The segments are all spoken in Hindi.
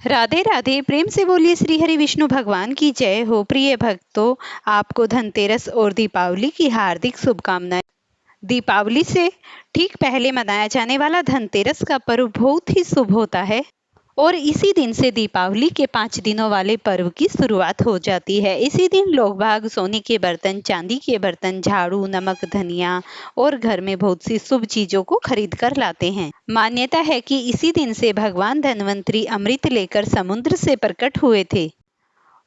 राधे राधे। प्रेम से बोलिए श्री हरि विष्णु भगवान की जय हो। प्रिय भक्तों, आपको धनतेरस और दीपावली की हार्दिक शुभकामनाएं। दीपावली से ठीक पहले मनाया जाने वाला धनतेरस का पर्व बहुत ही शुभ होता है और इसी दिन से दीपावली के 5 दिनों वाले पर्व की शुरुआत हो जाती है। इसी दिन लोग बाग सोने के बर्तन, चांदी के बर्तन, झाड़ू, नमक, धनिया और घर में बहुत सी शुभ चीजों को खरीद कर लाते हैं। मान्यता है कि इसी दिन से भगवान धन्वंतरी अमृत लेकर समुद्र से प्रकट हुए थे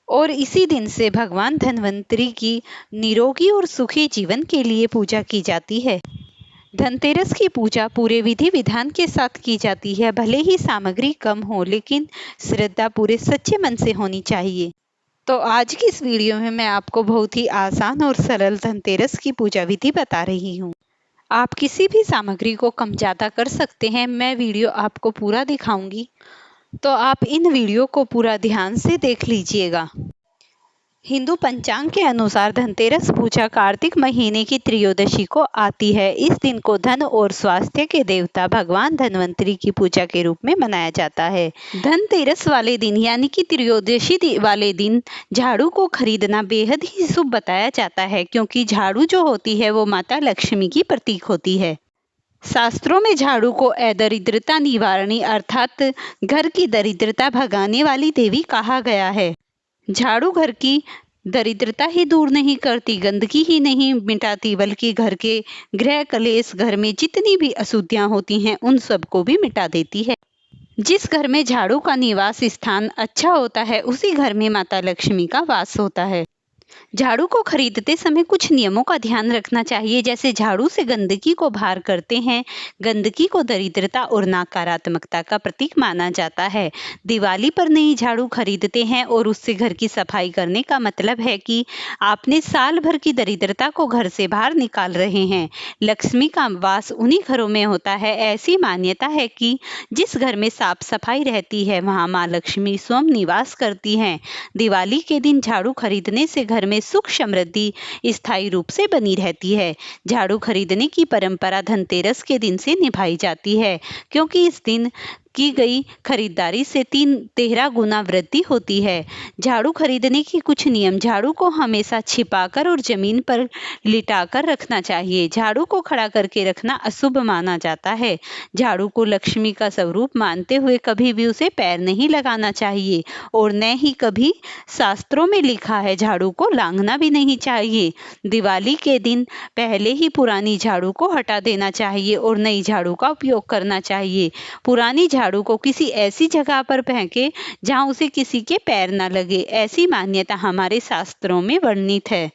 और इसी दिन से भगवान धन्वंतरी की निरोगी और सुखी जीवन के लिए पूजा की जाती है। धनतेरस की पूजा पूरे विधि विधान के साथ की जाती है। भले ही सामग्री कम हो, लेकिन श्रद्धा पूरे सच्चे मन से होनी चाहिए। तो आज की इस वीडियो में मैं आपको बहुत ही आसान और सरल धनतेरस की पूजा विधि बता रही हूँ। आप किसी भी सामग्री को कम ज़्यादा कर सकते हैं। मैं वीडियो आपको पूरा दिखाऊंगी, तो आप इन वीडियो को पूरा ध्यान से देख लीजिएगा। हिंदू पंचांग के अनुसार धनतेरस पूजा कार्तिक महीने की त्रयोदशी को आती है। इस दिन को धन और स्वास्थ्य के देवता भगवान धन्वंतरी की पूजा के रूप में मनाया जाता है। धनतेरस वाले दिन यानी कि त्रयोदशी वाले दिन झाड़ू को खरीदना बेहद ही शुभ बताया जाता है, क्योंकि झाड़ू जो होती है वो माता लक्ष्मी की प्रतीक होती है। शास्त्रों में झाड़ू को दरिद्रता निवारणी अर्थात घर की दरिद्रता भगाने वाली देवी कहा गया है। झाड़ू घर की दरिद्रता ही दूर नहीं करती, गंदगी ही नहीं मिटाती, बल्कि घर के गृह कलेश, घर में जितनी भी अशुद्धियां होती हैं उन सबको भी मिटा देती है। जिस घर में झाड़ू का निवास स्थान अच्छा होता है, उसी घर में माता लक्ष्मी का वास होता है। झाड़ू को खरीदते समय कुछ नियमों का ध्यान रखना चाहिए, जैसे झाड़ू से गंदगी को बाहर करते हैं। गंदगी को दरिद्रता और नकारात्मकता का प्रतीक माना जाता है। दिवाली पर नई झाड़ू खरीदते हैं और उससे घर की सफाई करने का मतलब है कि आपने साल भर की दरिद्रता को घर से बाहर निकाल रहे हैं। लक्ष्मी का वास उन्हीं घरों में होता है। ऐसी मान्यता है कि जिस घर में साफ सफाई रहती है वहां माँ लक्ष्मी स्वयं निवास करती हैं। दिवाली के दिन झाड़ू खरीदने से घर में सुख समृद्धि स्थायी रूप से बनी रहती है। झाड़ू खरीदने की परंपरा धनतेरस के दिन से निभाई जाती है, क्योंकि इस दिन की गई खरीदारी से 13 गुना वृद्धि होती है। झाड़ू खरीदने के कुछ नियम। झाड़ू को हमेशा छिपाकर और जमीन पर लिटाकर रखना चाहिए। झाड़ू को खड़ा करके रखना अशुभ माना जाता है। झाड़ू को लक्ष्मी का स्वरूप मानते हुए कभी भी उसे पैर नहीं लगाना चाहिए और न ही कभी शास्त्रों में लिखा है झाड़ू को लांघना भी नहीं चाहिए। दिवाली के दिन पहले ही पुरानी झाड़ू को हटा देना चाहिए और नई झाड़ू का उपयोग करना चाहिए। पुरानी झाड़ू को किसी ऐसी जगह पर फेंके जहां उसे किसी के पैर न लगे। ऐसी मान्यता हमारे शास्त्रों में वर्णित है।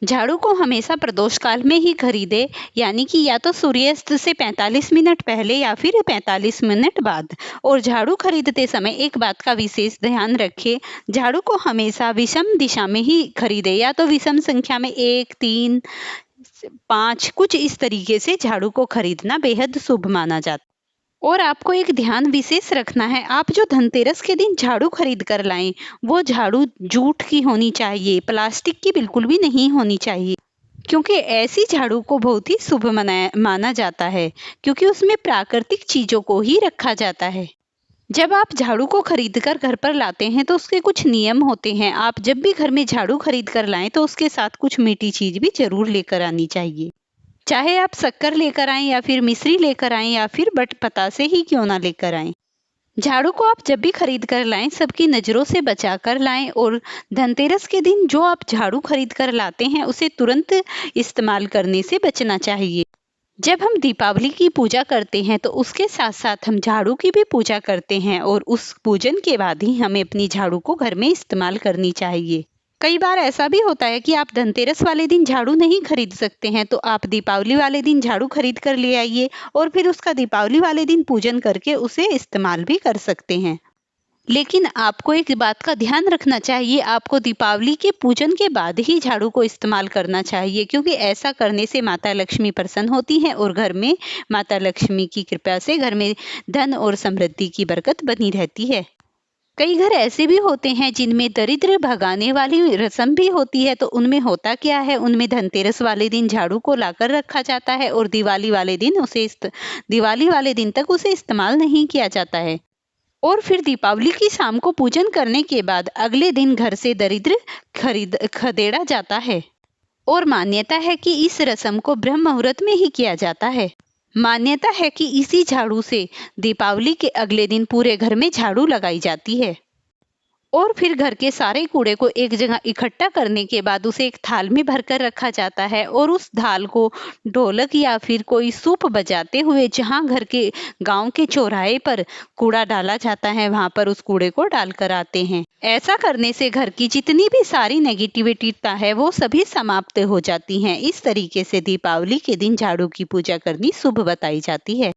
झाड़ू को हमेशा प्रदोष काल में ही खरीदे, यानी कि या तो सूर्यास्त से 45 मिनट पहले या फिर 45 मिनट बाद। और झाड़ू खरीदते समय एक बात का विशेष ध्यान रखें, झाड़ू को हमेशा विषम दिशा में ही खरीदे, या तो विषम संख्या में 1, 3, 5 कुछ इस तरीके से झाड़ू को खरीदना बेहद शुभ माना जाता है। और आपको एक ध्यान विशेष रखना है, आप जो धनतेरस के दिन झाड़ू खरीद कर लाएं वो झाड़ू जूट की होनी चाहिए, प्लास्टिक की बिल्कुल भी नहीं होनी चाहिए, क्योंकि ऐसी झाड़ू को बहुत ही शुभ माना जाता है, क्योंकि उसमें प्राकृतिक चीजों को ही रखा जाता है। जब आप झाड़ू को खरीद कर घर पर लाते हैं तो उसके कुछ नियम होते हैं। आप जब भी घर में झाड़ू खरीद कर लाएं तो उसके साथ कुछ मीठी चीज भी जरूर लेकर आनी चाहिए। चाहे आप शक्कर लेकर आएं या फिर मिश्री लेकर आएं या फिर बट पतासे ही क्यों ना लेकर आएं। झाड़ू को आप जब भी खरीद कर लाएं सबकी नजरों से बचा कर लाएं और धनतेरस के दिन जो आप झाड़ू खरीद कर लाते हैं उसे तुरंत इस्तेमाल करने से बचना चाहिए। जब हम दीपावली की पूजा करते हैं तो उसके साथ साथ हम झाड़ू की भी पूजा करते हैं और उस पूजन के बाद ही हमें अपनी झाड़ू को घर में इस्तेमाल करनी चाहिए। कई बार ऐसा भी होता है कि आप धनतेरस वाले दिन झाड़ू नहीं खरीद सकते हैं, तो आप दीपावली वाले दिन झाड़ू खरीद कर ले आइए और फिर उसका दीपावली वाले दिन पूजन करके उसे इस्तेमाल भी कर सकते हैं। लेकिन आपको एक बात का ध्यान रखना चाहिए, आपको दीपावली के पूजन के बाद ही झाड़ू को इस्तेमाल करना चाहिए, क्योंकि ऐसा करने से माता लक्ष्मी प्रसन्न होती हैं और घर में माता लक्ष्मी की कृपा से घर में धन और समृद्धि की बरकत बनी रहती है। कई घर ऐसे भी होते हैं जिनमें दरिद्र भगाने वाली रस्म भी होती है, तो उनमें होता क्या है, उनमें धनतेरस वाले दिन झाड़ू को लाकर रखा जाता है और दिवाली वाले दिन तक उसे इस्तेमाल नहीं किया जाता है। और फिर दीपावली की शाम को पूजन करने के बाद अगले दिन घर से दरिद्र खदेड़ा जाता है और मान्यता है कि इस रस्म को ब्रह्म मुहूर्त में ही किया जाता है। मान्यता है कि इसी झाड़ू से दीपावली के अगले दिन पूरे घर में झाड़ू लगाई जाती है और फिर घर के सारे कूड़े को एक जगह इकट्ठा करने के बाद उसे एक थाल में भरकर रखा जाता है और उस थाल को ढोलक या फिर कोई सूप बजाते हुए जहां घर के गांव के चौराहे पर कूड़ा डाला जाता है वहां पर उस कूड़े को डालकर आते हैं। ऐसा करने से घर की जितनी भी सारी नेगेटिविटी है वो सभी समाप्त हो जाती हैं। इस तरीके से दीपावली के दिन झाड़ू की पूजा करनी शुभ बताई जाती है।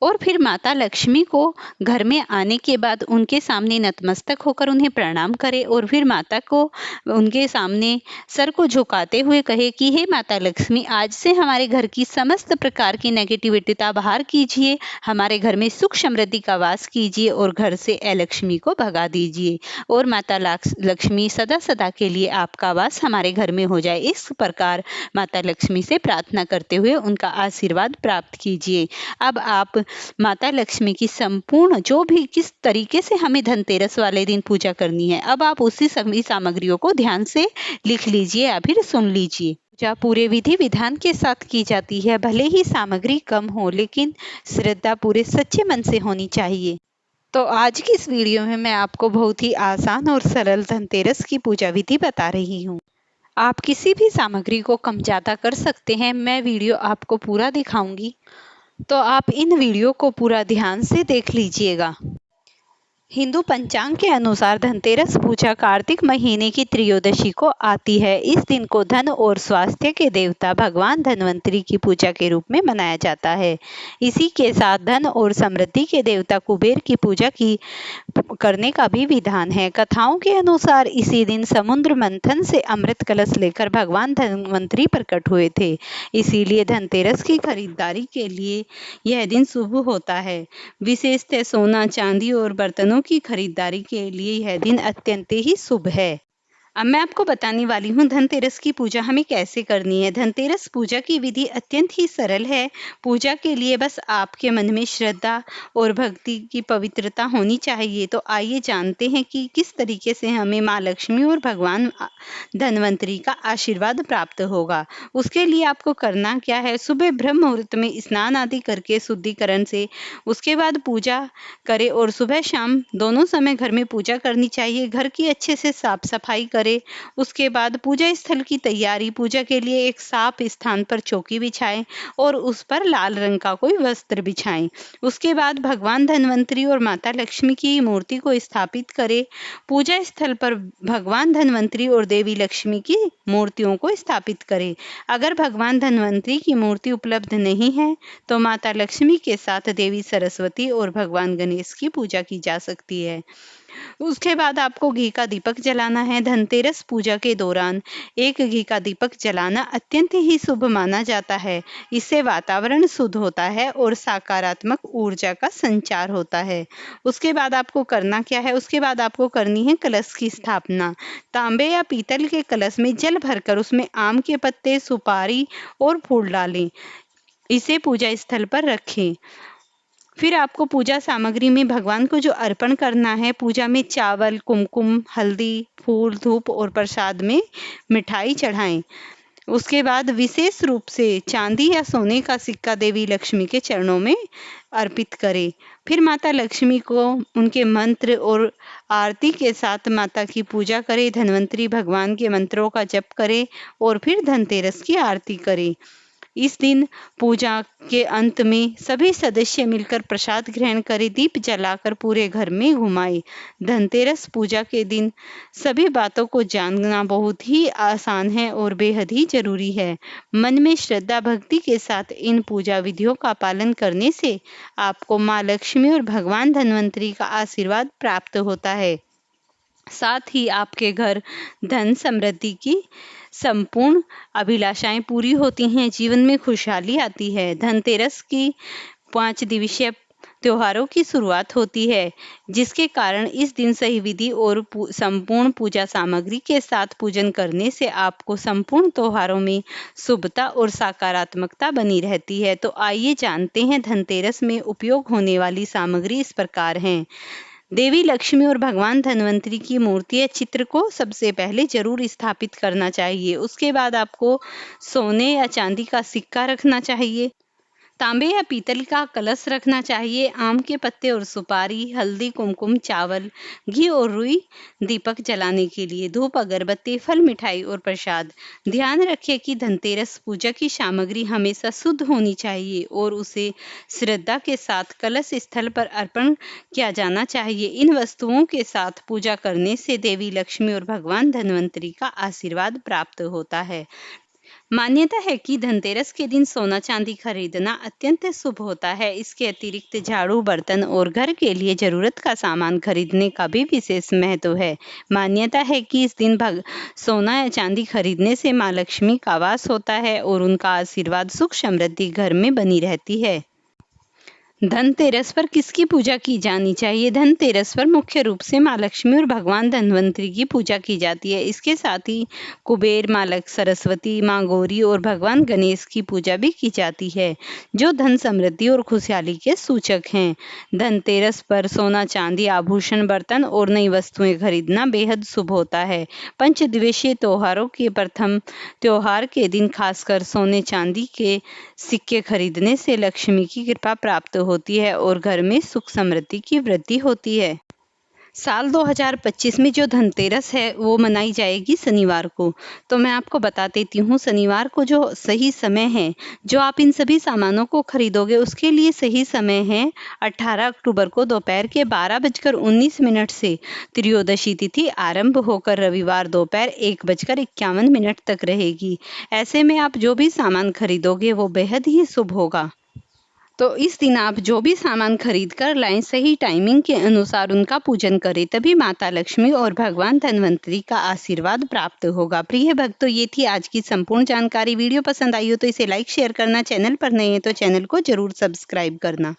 और फिर माता लक्ष्मी को घर में आने के बाद उनके सामने नतमस्तक होकर उन्हें प्रणाम करें और फिर माता को उनके सामने सर को झुकाते हुए कहे कि हे माता लक्ष्मी, आज से हमारे घर की समस्त प्रकार की नेगेटिविटीता बाहर कीजिए, हमारे घर में सुख समृद्धि का वास कीजिए और घर से अलक्ष्मी को भगा दीजिए और माता लक्ष्मी सदा सदा के लिए आपका वास हमारे घर में हो जाए। इस प्रकार माता लक्ष्मी से प्रार्थना करते हुए उनका आशीर्वाद प्राप्त कीजिए। अब आप माता लक्ष्मी की संपूर्ण जो भी किस तरीके से हमें धनतेरस वाले दिन पूजा करनी है, अब आप उसी सभी सामग्रियों को ध्यान से लिख लीजिए या फिर सुन लीजिए। पूजा पूरे विधि विधान के साथ की जाती है, भले ही सामग्री कम हो लेकिन श्रद्धा पूरे सच्चे मन से होनी चाहिए। तो आज की इस वीडियो में मैं आपको बहुत ही आसान और सरल धनतेरस की पूजा विधि बता रही हूँ। आप किसी भी सामग्री को कम ज़्यादा कर सकते हैं। मैं वीडियो आपको पूरा दिखाऊंगी, तो आप इन वीडियो को पूरा ध्यान से देख लीजिएगा। हिंदू पंचांग के अनुसार धनतेरस पूजा कार्तिक महीने की त्रयोदशी को आती है। इस दिन को धन और स्वास्थ्य के देवता भगवान धन्वंतरी की पूजा के रूप में मनाया जाता है। इसी के साथ धन और समृद्धि के देवता कुबेर की पूजा करने का भी विधान है। कथाओं के अनुसार इसी दिन समुद्र मंथन से अमृत कलश लेकर भगवान धन्वंतरी प्रकट हुए थे, इसीलिए धनतेरस की खरीदारी के लिए यह दिन शुभ होता है। विशेषतः सोना, चांदी और बर्तनों की खरीदारी के लिए यह दिन अत्यंत ही शुभ है। अब मैं आपको बताने वाली हूँ धनतेरस की पूजा हमें कैसे करनी है। धनतेरस पूजा की विधि अत्यंत ही सरल है। पूजा के लिए बस आपके मन में श्रद्धा और भक्ति की पवित्रता होनी चाहिए। तो आइए जानते हैं कि किस तरीके से हमें माँ लक्ष्मी और भगवान धन्वंतरी का आशीर्वाद प्राप्त होगा। उसके लिए आपको करना क्या है, सुबह ब्रह्म मुहूर्त में स्नान आदि करके शुद्धिकरण से उसके बाद पूजा करें और सुबह शाम दोनों समय घर में पूजा करनी चाहिए। घर की अच्छे से साफ सफाई करें। उसके बाद पूजा स्थल की तैयारी, पूजा के लिए एक साफ स्थान पर चौकी बिछाएं और उस पर लाल रंग का कोई वस्त्र बिछाएं। उसके बाद भगवान धन्वंतरी और माता लक्ष्मी की मूर्ति को स्थापित करें। पूजा स्थल पर भगवान धन्वंतरी और देवी लक्ष्मी की मूर्तियों को स्थापित करें। अगर भगवान धन्वंतरी की मूर्ति उपलब्ध नहीं है तो माता लक्ष्मी के साथ देवी सरस्वती और भगवान गणेश की पूजा की जा सकती है। उसके बाद आपको घी का दीपक जलाना है। धनतेरस पूजा के दौरान एक घी का दीपक जलाना अत्यंत ही शुभ माना जाता है। इससे वातावरण शुद्ध होता है और सकारात्मक ऊर्जा का संचार होता है। उसके बाद आपको करना क्या है, उसके बाद आपको करनी है कलश की स्थापना। तांबे या पीतल के कलश में जल भरकर उसमें आम के पत्ते, सुपारी और फूल डालें। इसे पूजा स्थल पर रखें। फिर आपको पूजा सामग्री में भगवान को जो अर्पण करना है, पूजा में चावल, कुमकुम, हल्दी, फूल, धूप और प्रसाद में मिठाई चढ़ाएं। उसके बाद विशेष रूप से चांदी या सोने का सिक्का देवी लक्ष्मी के चरणों में अर्पित करें। फिर माता लक्ष्मी को उनके मंत्र और आरती के साथ माता की पूजा करें। धन्वंतरी भगवान के मंत्रों का जप करें और फिर धनतेरस की आरती करें। इस दिन पूजा के अंत में सभी सदस्य मिलकर प्रसाद ग्रहण करें। दीप जलाकर पूरे घर में घुमाएं। धनतेरस पूजा के दिन सभी बातों को जानना बहुत ही आसान है और बेहद ही जरूरी है। मन में श्रद्धा भक्ति के साथ इन पूजा विधियों का पालन करने से आपको माँ लक्ष्मी और भगवान धन्वंतरी का आशीर्वाद प्राप्त होता है। साथ ही आपके घर धन समृद्धि की संपूर्ण अभिलाषाएं पूरी होती हैं, जीवन में खुशहाली आती है। धनतेरस की 5 दिवसीय त्योहारों की शुरुआत होती है, जिसके कारण इस दिन सही विधि और संपूर्ण पूजा सामग्री के साथ पूजन करने से आपको संपूर्ण त्योहारों में शुभता और सकारात्मकता बनी रहती है। तो आइए जानते हैं धनतेरस में उपयोग होने वाली सामग्री इस प्रकार हैं। देवी लक्ष्मी और भगवान धन्वंतरी की मूर्ति या चित्र को सबसे पहले जरूर स्थापित करना चाहिए। उसके बाद आपको सोने या चांदी का सिक्का रखना चाहिए। तांबे या पीतल का कलश रखना चाहिए। आम के पत्ते और सुपारी, हल्दी, कुमकुम, चावल, घी और रुई दीपक जलाने के लिए, धूप, अगरबत्ती, फल, मिठाई और प्रसाद। ध्यान रखिए कि धनतेरस पूजा की सामग्री हमेशा शुद्ध होनी चाहिए और उसे श्रद्धा के साथ कलश स्थल पर अर्पण किया जाना चाहिए। इन वस्तुओं के साथ पूजा करने से देवी लक्ष्मी और भगवान धन्वंतरी का आशीर्वाद प्राप्त होता है। मान्यता है कि धनतेरस के दिन सोना चांदी खरीदना अत्यंत शुभ होता है। इसके अतिरिक्त झाड़ू, बर्तन और घर के लिए जरूरत का सामान खरीदने का भी विशेष महत्व है। मान्यता है कि इस दिन सोना या चांदी खरीदने से मां लक्ष्मी का वास होता है और उनका आशीर्वाद, सुख, समृद्धि घर में बनी रहती है। धनतेरस पर किसकी पूजा की जानी चाहिए? धनतेरस पर मुख्य रूप से मां लक्ष्मी और भगवान धन्वंतरी की पूजा की जाती है। इसके साथ ही कुबेर, मां सरस्वती, मां गौरी और भगवान गणेश की पूजा भी की जाती है, जो धन, समृद्धि और खुशहाली के सूचक हैं। धनतेरस पर सोना, चांदी, आभूषण, बर्तन और नई वस्तुएं खरीदना बेहद शुभ होता है। पंचदिवसीय त्योहारों के प्रथम त्योहार के दिन खासकर सोने चांदी के सिक्के खरीदने से लक्ष्मी की कृपा प्राप्त होती है और घर में सुख, समृद्धि की वृद्धि होती है। साल 2025 में जो धनतेरस है वो मनाई जाएगी शनिवार को। तो मैं आपको बता देती हूँ शनिवार को जो सही समय है, जो आप इन सभी सामानों को खरीदोगे उसके लिए सही समय है 18 अक्टूबर को दोपहर के 12:19 से त्रयोदशी तिथि आरंभ होकर रविवार दोपहर 1:51 तक रहेगी। ऐसे में आप जो भी सामान खरीदोगे वो बेहद ही शुभ होगा। तो इस दिन आप जो भी सामान खरीद कर लाएं, सही टाइमिंग के अनुसार उनका पूजन करें, तभी माता लक्ष्मी और भगवान धन्वंतरी का आशीर्वाद प्राप्त होगा। प्रिय भक्तों, ये थी आज की संपूर्ण जानकारी। वीडियो पसंद आई हो तो इसे लाइक, शेयर करना, चैनल पर नए हैं तो चैनल को जरूर सब्सक्राइब करना।